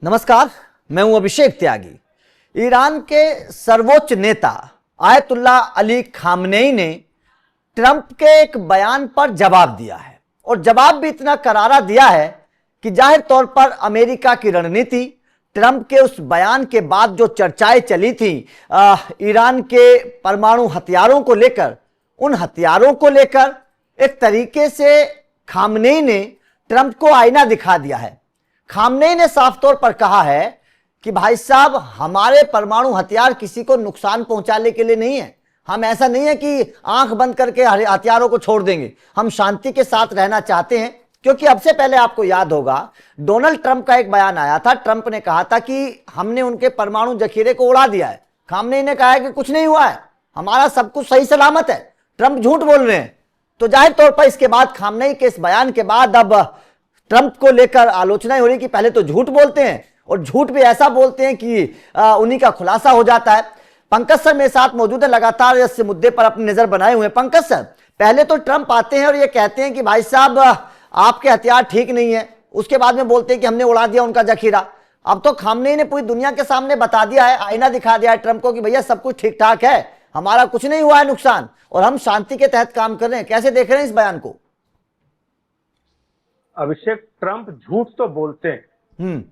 नमस्कार, मैं हूं अभिषेक त्यागी। ईरान के सर्वोच्च नेता आयतुल्लाह अली खामनेई ने ट्रंप के एक बयान पर जवाब दिया है और जवाब भी इतना करारा दिया है कि जाहिर तौर पर अमेरिका की रणनीति ट्रंप के उस बयान के बाद जो चर्चाएं चली थी ईरान के परमाणु हथियारों को लेकर, उन हथियारों को लेकर एक तरीके से खामनेई ने ट्रंप को आईना दिखा दिया है। खामनेई ने साफ तौर पर कहा है कि भाई साहब, हमारे परमाणु हथियार किसी को नुकसान पहुंचाने के लिए नहीं है। हम ऐसा नहीं है कि आंख बंद करके हथियारों को छोड़ देंगे। हम शांति के साथ रहना चाहते हैं, क्योंकि अब से पहले आपको याद होगा डोनाल्ड ट्रंप का एक बयान आया था। ट्रंप ने कहा था कि हमने उनके परमाणु जखीरे को उड़ा दिया है। खामनेई ने कहा है कि कुछ नहीं हुआ है, हमारा सब कुछ सही सलामत है, ट्रंप झूठ बोल रहे हैं। तो जाहिर तौर पर इसके बाद खामनेई के इस बयान के बाद अब ट्रंप को लेकर आलोचनाएं हो रही कि पहले तो झूठ बोलते हैं और झूठ भी ऐसा बोलते हैं कि उन्हीं का खुलासा हो जाता है। पंकज सर मेरे साथ मौजूद है, लगातार इस मुद्दे पर अपनी नजर बनाए हुए हैं। पंकज सर, पहले तो ट्रंप आते हैं और ये कहते हैं कि भाई साहब आपके हथियार ठीक नहीं है, उसके बाद में बोलते हैं कि हमने उड़ा दिया उनका जखीरा। अब तो खामनेई ने पूरी दुनिया के सामने बता दिया है, आईना दिखा दिया है ट्रंप को कि भैया सब कुछ ठीक ठाक है, हमारा कुछ नहीं हुआ है नुकसान और हम शांति के तहत काम कर रहे हैं। कैसे देख रहे हैं इस बयान को? अभिषेक, ट्रंप झूठ तो बोलते हैं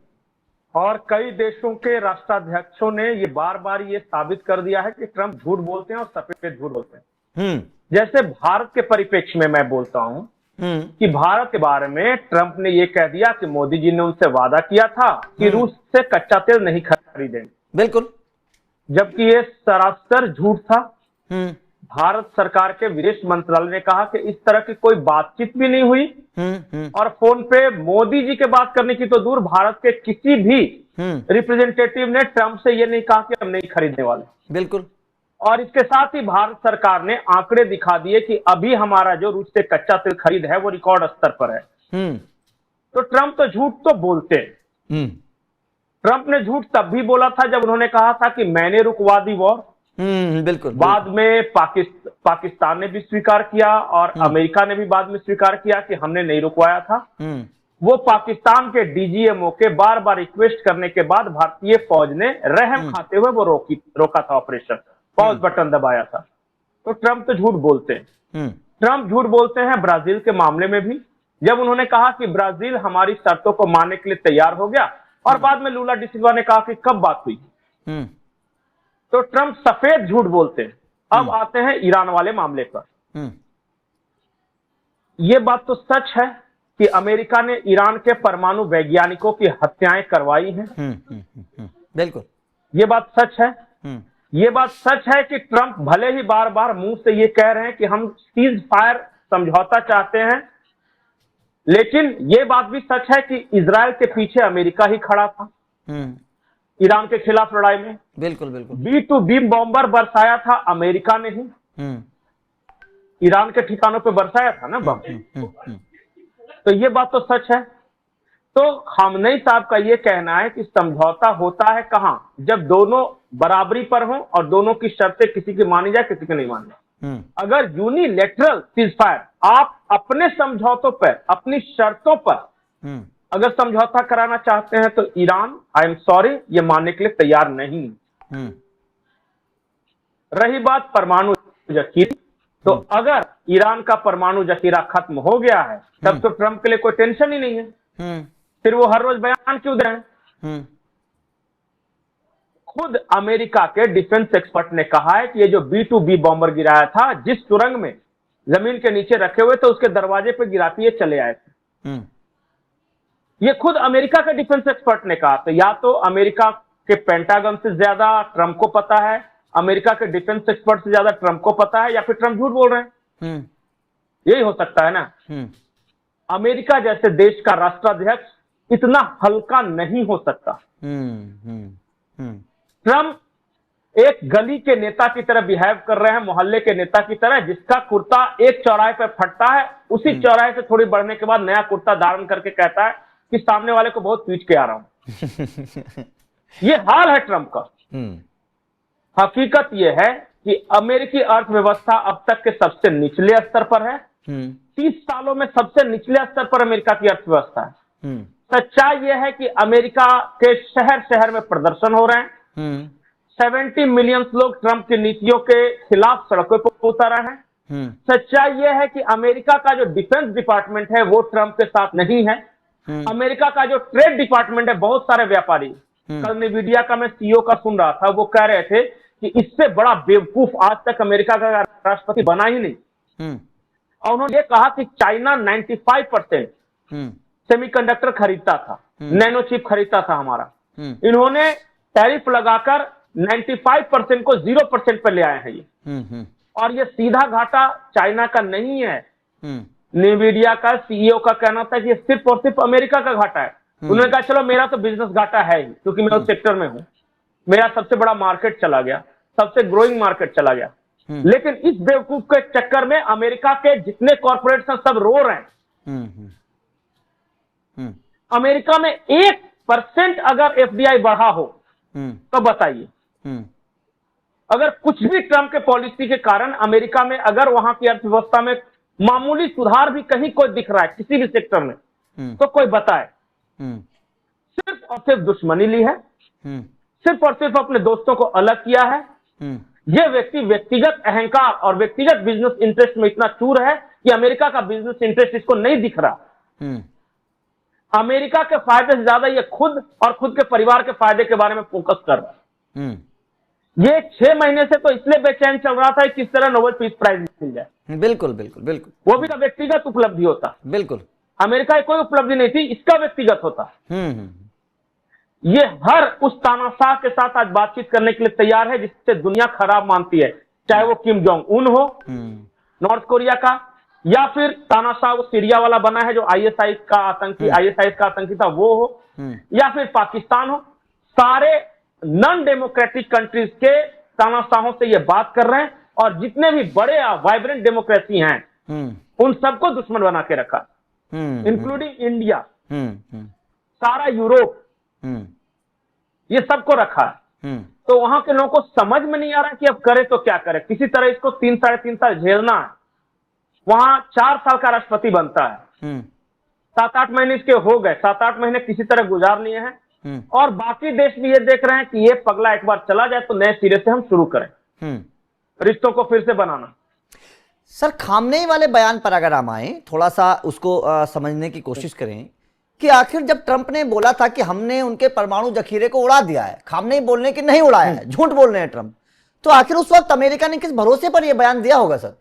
और कई देशों के राष्ट्राध्यक्षों ने ये बार बार ये साबित कर दिया है कि ट्रंप झूठ बोलते हैं और सफेद झूठ बोलते हैं। जैसे भारत के परिप्रेक्ष्य में मैं बोलता हूं कि भारत के बारे में ट्रंप ने ये कह दिया कि मोदी जी ने उनसे वादा किया था कि रूस से कच्चा तेल नहीं खरीदेंगे। बिल्कुल, जबकि ये सरासर झूठ था। भारत सरकार के विदेश मंत्रालय ने कहा कि इस तरह की कोई बातचीत भी नहीं हुई और फोन पे मोदी जी के बात करने की तो दूर, भारत के किसी भी रिप्रेजेंटेटिव ने ट्रंप से ये नहीं कहा कि हम नहीं खरीदने वाले। बिल्कुल। और इसके साथ ही भारत सरकार ने आंकड़े दिखा दिए कि अभी हमारा जो रूस से कच्चा तेल खरीद है वो रिकॉर्ड स्तर पर है। तो ट्रंप तो झूठ तो बोलते हैं। ट्रंप ने झूठ तब भी बोला था जब उन्होंने कहा था कि मैंने रुकवा दी वॉर। बिल्कुल। बाद में पाकिस्तान ने भी स्वीकार किया और अमेरिका ने भी बाद में स्वीकार किया कि हमने नहीं रुकवाया था। वो पाकिस्तान के डीजीएमओ के बार बार रिक्वेस्ट करने के बाद भारतीय फौज ने रहम खाते हुए वो रोका था ऑपरेशन, पॉज बटन दबाया था। तो ट्रंप तो झूठ बोलते हैं। ट्रंप झूठ बोलते हैं ब्राजील के मामले में भी, जब उन्होंने कहा कि ब्राजील हमारी शर्तों को मानने के लिए तैयार हो गया और बाद में लूला डी सिल्वा ने कहा कि कब बात हुई। तो ट्रंप सफेद झूठ बोलते हैं। अब आते हैं ईरान वाले मामले पर। यह बात तो सच है कि अमेरिका ने ईरान के परमाणु वैज्ञानिकों की हत्याएं करवाई हैं। बिल्कुल, यह बात सच है। यह बात सच है कि ट्रंप भले ही बार बार मुंह से यह कह रहे हैं कि हम सीज फायर समझौता चाहते हैं, लेकिन यह बात भी सच है कि इजरायल के पीछे अमेरिका ही खड़ा था ईरान के खिलाफ लड़ाई में। बिल्कुल बिल्कुल। B2B बॉम्बर बरसाया था अमेरिका ने ही, ईरान के ठिकानों पे बरसाया था ना बम। तो ये बात तो सच है। तो खामनेई साहब का ये कहना है कि समझौता होता है कहां, जब दोनों बराबरी पर हों और दोनों की शर्तें किसी की मानी जाए किसी की नहीं मानी जाए। अगर यूनिलैटरल सीजफायर, आप अपने समझौतों पर, अपनी शर्तों पर अगर समझौता कराना चाहते हैं तो ईरान, आई एम सॉरी, ये मानने के लिए तैयार नहीं। रही बात परमाणु जखीरे, तो अगर ईरान का परमाणु जखीरा खत्म हो गया है तब तो ट्रंप के लिए कोई टेंशन ही नहीं है। फिर वो हर रोज बयान क्यों दे रहे हैं? खुद अमेरिका के डिफेंस एक्सपर्ट ने कहा है कि ये जो B2B बॉम्बर गिराया था, जिस सुरंग में जमीन के नीचे रखे हुए थे उसके दरवाजे पे गिराती ये चले आए थे। ये खुद अमेरिका के डिफेंस एक्सपर्ट ने कहा। तो या तो अमेरिका के पेंटागन से ज्यादा ट्रंप को पता है, अमेरिका के डिफेंस एक्सपर्ट से ज्यादा ट्रंप को पता है, या फिर ट्रंप झूठ बोल रहे हैं। यही हो सकता है ना। अमेरिका जैसे देश का राष्ट्राध्यक्ष इतना हल्का नहीं हो सकता। ट्रंप एक गली के नेता की तरह बिहेव कर रहे हैं, मोहल्ले के नेता की तरह, जिसका कुर्ता एक चौराहे पर फटता है, उसी चौराहे से थोड़ी बढ़ने के बाद नया कुर्ता धारण करके कहता है कि सामने वाले को बहुत पीट के आ रहा हूं। ये हाल है ट्रंप का। हकीकत यह है कि अमेरिकी अर्थव्यवस्था अब तक के सबसे निचले स्तर पर है। 30 सालों में सबसे निचले स्तर पर अमेरिका की अर्थव्यवस्था है। सच्चाई यह है कि अमेरिका के शहर शहर में प्रदर्शन हो रहे हैं। 70 मिलियन लोग ट्रंप की नीतियों के खिलाफ सड़कों पर उतर रहे हैं। सच्चाई यह है कि अमेरिका का जो डिफेंस डिपार्टमेंट है वो ट्रंप के साथ नहीं है। अमेरिका का जो ट्रेड डिपार्टमेंट है, बहुत सारे व्यापारी, कल न्वीडिया का मैं सीईओ का सुन रहा था, वो कह रहे थे कि इससे बड़ा बेवकूफ आज तक अमेरिका का राष्ट्रपति बना ही नहीं। और उन्होंने ये कहा कि चाइना 95% सेमीकंडक्टर खरीदता था, नैनो चिप खरीदता था हमारा। इन्होंने टैरिफ लगाकर 95% को 0% पर ले आए हैं ये। और ये सीधा घाटा चाइना का नहीं है। न्वीडिया का सीईओ का कहना था कि ये सिर्फ और सिर्फ अमेरिका का घाटा है। उन्होंने कहा चलो मेरा तो बिजनेस घाटा है ही, क्योंकि मैं उस सेक्टर में हूं, मेरा सबसे बड़ा मार्केट चला गया, सबसे ग्रोइंग मार्केट चला गया। लेकिन इस बेवकूफ के चक्कर में अमेरिका के जितने कॉर्पोरेट्स हैं सब रो रहे हैं। अमेरिका में 1% अगर एफडीआई बढ़ा हो तो बताइए, अगर कुछ भी ट्रंप के पॉलिसी के कारण अमेरिका में अगर वहां की अर्थव्यवस्था में मामूली सुधार भी कहीं कोई दिख रहा है किसी भी सेक्टर में, तो कोई बताए। सिर्फ और सिर्फ दुश्मनी ली है, सिर्फ और सिर्फ अपने दोस्तों को अलग किया है। यह व्यक्ति व्यक्तिगत अहंकार और व्यक्तिगत बिजनेस इंटरेस्ट में इतना चूर है कि अमेरिका का बिजनेस इंटरेस्ट इसको नहीं दिख रहा। अमेरिका के फायदे से ज्यादा ये खुद और खुद के परिवार के फायदे के बारे में फोकस कर रहा है। ये 6 महीने से तो इसलिए बेचैन चल रहा था कि किस तरह नोबेल पीस प्राइज मिल जाए। बिल्कुल बिल्कुल बिल्कुल, वो भी का व्यक्तिगत उपलब्धि होता। बिल्कुल, अमेरिका की कोई उपलब्धि नहीं थी, इसका व्यक्तिगत होता। ये हर उस तानाशाह के साथ आज बातचीत करने के लिए तैयार है जिससे दुनिया खराब मानती है, चाहे वो किम जोंग उन हो नॉर्थ कोरिया का, या फिर तानाशाह वो सीरिया वाला बना है जो आईएसआई का आतंकी था वो हो, या फिर पाकिस्तान हो। सारे नॉन डेमोक्रेटिक कंट्रीज के तानाशाहों से ये बात कर रहे हैं, और जितने भी बड़े वाइब्रेंट डेमोक्रेसी हैं उन सबको दुश्मन बना के रखा, इंक्लूडिंग इंडिया, सारा यूरोप, ये सबको रखा है। तो वहां के लोगों को समझ में नहीं आ रहा कि अब करे तो क्या करे, किसी तरह इसको 3 साढ़े 3 साल झेलना है। वहां 4 साल का राष्ट्रपति बनता है, 7-8 महीने इसके हो गए, 7-8 महीने किसी तरह गुजार लिए हैं, और बाकी देश भी ये देख रहे हैं कि ये पगला एक बार चला जाए तो नए सिरे से हम शुरू करें रिश्तों को फिर से बनाना। सर, खामनेई वाले बयान पर अगर हम आए, थोड़ा सा उसको समझने की कोशिश करें कि आखिर जब ट्रंप ने बोला था कि हमने उनके परमाणु जखीरे को उड़ा दिया है, खामनेई बोलने की नहीं उड़ाया है, झूठ बोल रहे हैं ट्रंप, तो आखिर उस वक्त अमेरिका ने किस भरोसे पर यह बयान दिया होगा सर?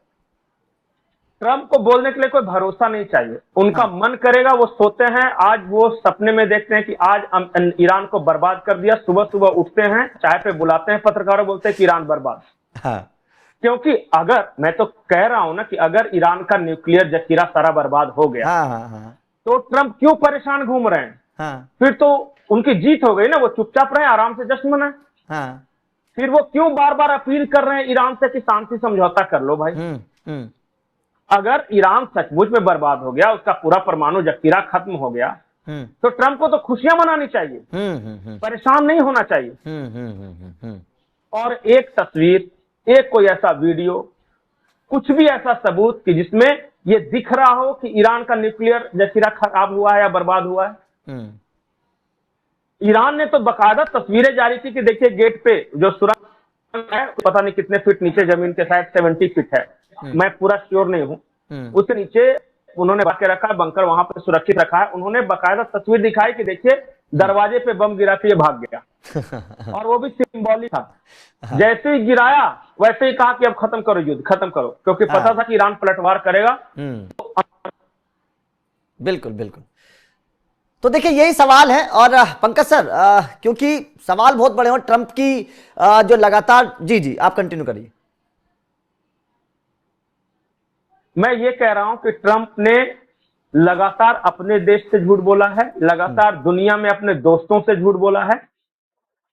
ट्रंप को बोलने के लिए कोई भरोसा नहीं चाहिए, उनका मन करेगा वो सोते हैं। आज वो सपने में देखते हैं कि आज ईरान को बर्बाद कर दिया, सुबह सुबह उठते हैं, चाय पे बुलाते हैं पत्रकारों, बोलते हैं कि ईरान बर्बाद। क्योंकि अगर मैं तो कह रहा हूं ना कि अगर ईरान का न्यूक्लियर जखीरा सारा बर्बाद हो गया तो ट्रंप क्यों परेशान घूम रहे हैं? फिर तो उनकी जीत हो गई ना, वो चुपचाप रहे, आराम से जश्न मनाए। फिर वो क्यों बार बार अपील कर रहे हैं ईरान से कि शांति समझौता कर लो भाई। अगर ईरान सचमुच में बर्बाद हो गया, उसका पूरा परमाणु जखीरा खत्म हो गया, तो ट्रंप को तो खुशियां मनानी चाहिए, परेशान नहीं होना चाहिए। और एक तस्वीर, एक कोई ऐसा वीडियो, कुछ भी ऐसा सबूत कि जिसमें ये दिख रहा हो कि ईरान का न्यूक्लियर जखीरा खराब हुआ है या बर्बाद हुआ है। ईरान ने तो बाकायदा तस्वीरें जारी की कि देखिए गेट पे जो सुरंग है, पता नहीं कितने फीट नीचे जमीन के, शायद 70 फीट है, मैं पूरा श्योर नहीं हूं, उसके नीचे उन्होंने के रखा है, बंकर वहां पर सुरक्षित रखा है। उन्होंने बाकायदा तस्वीर दिखाई कि देखिए दरवाजे पे बम गिरा के ये भाग गया, और वो भी सिंबॉलिक था। जैसे ही गिराया वैसे ही कहा कि अब खत्म करो युद्ध, खत्म करो, क्योंकि पता था कि ईरान पलटवार करेगा। बिल्कुल बिल्कुल। तो देखिए यही सवाल है। और पंकज सर, क्योंकि सवाल बहुत बड़े हैं, ट्रंप की जो लगातार, जी आप कंटिन्यू करिए। मैं ये कह रहा हूं कि ट्रंप ने लगातार अपने देश से झूठ बोला है, लगातार दुनिया में अपने दोस्तों से झूठ बोला है,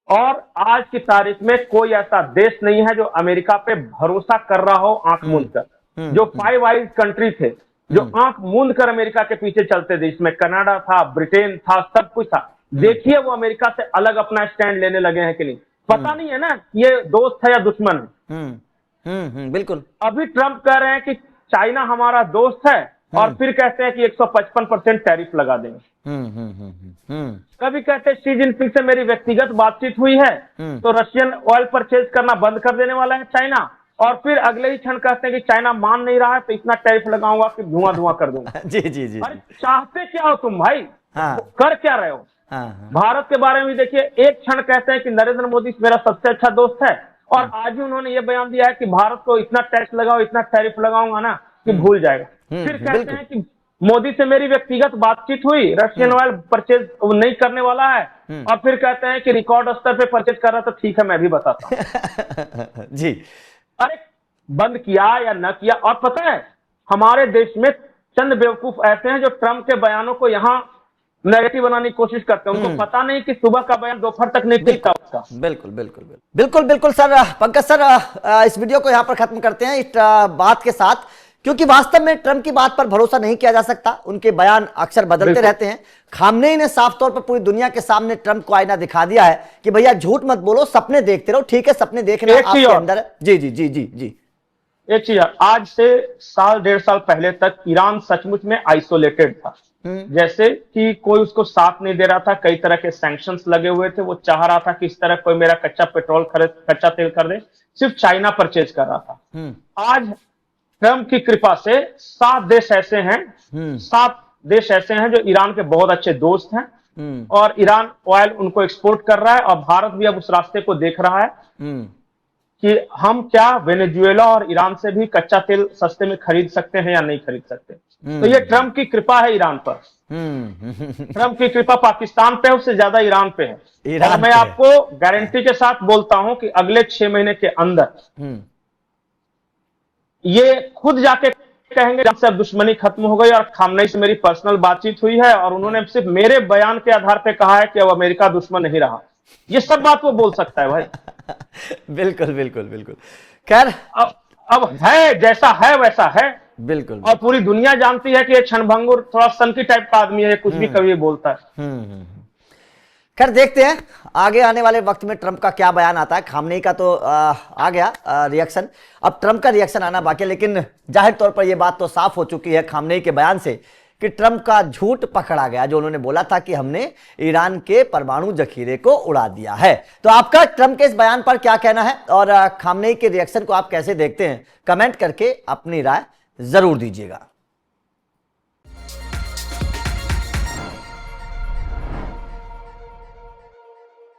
और आज की तारीख में कोई ऐसा देश नहीं है जो अमेरिका पे भरोसा कर रहा हो आंख मूंद कर। जो 5 आइज कंट्री थे, जो आंख मूंद कर अमेरिका के पीछे चलते थे, इसमें कनाडा था, ब्रिटेन था, सब कुछ था, देखिए वो अमेरिका से अलग अपना स्टैंड लेने लगे हैं कि नहीं। पता नहीं है ना ये दोस्त है या दुश्मन है। बिल्कुल। अभी ट्रंप कह रहे हैं कि चाइना हमारा दोस्त है, और फिर कहते हैं कि 155% टैरिफ लगा देंगे। कभी कहते हैं शी जिनपिंग से मेरी व्यक्तिगत बातचीत हुई है तो रशियन ऑयल परचेज करना बंद कर देने वाला है चाइना, और फिर अगले ही क्षण कहते हैं कि चाइना मान नहीं रहा है तो इतना टैरिफ लगाऊंगा कि धुआं धुआं कर दूंगा। जी जी जी। अरे चाहते क्या हो तुम भाई? हाँ। कर क्या रहे हो? हाँ। भारत के बारे में देखिए, एक क्षण कहते हैं कि नरेंद्र मोदी मेरा सबसे अच्छा दोस्त है, और आज ही उन्होंने ये बयान दिया है कि भारत को इतना टैक्स लगाओ, इतना टैरिफ लगाऊंगा ना कि भूल जाएगा। फिर कहते हैं कि मोदी से मेरी व्यक्तिगत बातचीत हुई, रशियन ऑयल परचेज नहीं करने वाला है, और फिर कहते हैं कि रिकॉर्ड स्तर पे परचेज कर रहा तो ठीक है मैं भी बताता हूं। जी। अरे बंद किया या न किया, और पता है हमारे देश में चंद बेवकूफ ऐसे हैं जो ट्रंप के बयानों को यहाँ नेगेटिव बनाने की कोशिश करते हैं। उनको पता नहीं कि सुबह का बयान दोपहर तक नहीं टिकता उसका। बिल्कुल बिल्कुल बिल्कुल बिल्कुल सर। पंकज सर, इस वीडियो को यहाँ पर खत्म करते हैं इस बात के साथ, क्योंकि वास्तव में ट्रंप की बात पर भरोसा नहीं किया जा सकता। उनके बयान अक्सर बदलते रहते हैं। खामनेई ने साफ तौर पर पूरी दुनिया के सामने ट्रंप को आईना दिखा दिया है कि भैया झूठ मत बोलो, सपने देखते रहो। ठीक है, सपने देखना आपके अंदर है। जी जी जी जी जी। एक चीज, आज से साल 1.5 साल पहले तक ईरान सचमुच में आइसोलेटेड था, जैसे कि कोई उसको साथ नहीं दे रहा था, कई तरह के सैंक्शंस लगे हुए थे। वो चाह रहा था कि इस तरह कोई मेरा कच्चा तेल कर दे, सिर्फ चाइना परचेज कर रहा था। आज ट्रंप की कृपा से 7 देश ऐसे हैं, 7 देश ऐसे हैं जो ईरान के बहुत अच्छे दोस्त हैं, और ईरान ऑयल उनको एक्सपोर्ट कर रहा है, और भारत भी अब उस रास्ते को देख रहा है कि हम क्या वेनेजुएला और ईरान से भी कच्चा तेल सस्ते में खरीद सकते हैं या नहीं खरीद सकते। तो ये ट्रंप की कृपा है ईरान पर। ट्रंप की कृपा पाकिस्तान पे उससे ज्यादा ईरान पे है। और मैं आपको गारंटी के साथ बोलता हूं कि अगले 6 महीने के अंदर ये खुद जाके कहेंगे जब से अब दुश्मनी खत्म हो गई, और खामनेई से मेरी पर्सनल बातचीत हुई है और उन्होंने सिर्फ मेरे बयान के आधार पे कहा है कि अब अमेरिका दुश्मन नहीं रहा। ये सब बात वो बोल सकता है भाई। बिल्कुल बिल्कुल बिल्कुल। खैर अब है जैसा है वैसा है। बिल्कुल। और पूरी दुनिया जानती है कि ये क्षणभंगुर थोड़ा सनकी टाइप का आदमी है, कुछ भी कभी बोलता है। खैर देखते हैं आगे आने वाले वक्त में ट्रंप का क्या बयान आता है। खामनेई का तो आ गया रिएक्शन, अब ट्रंप का रिएक्शन आना बाकी है। लेकिन जाहिर तौर पर यह बात तो साफ हो चुकी है खामनेई के बयान से कि ट्रंप का झूठ पकड़ा गया, जो उन्होंने बोला था कि हमने ईरान के परमाणु जखीरे को उड़ा दिया है। तो आपका ट्रंप के इस बयान पर क्या कहना है और खामनेई के रिएक्शन को आप कैसे देखते हैं, कमेंट करके अपनी राय जरूर दीजिएगा।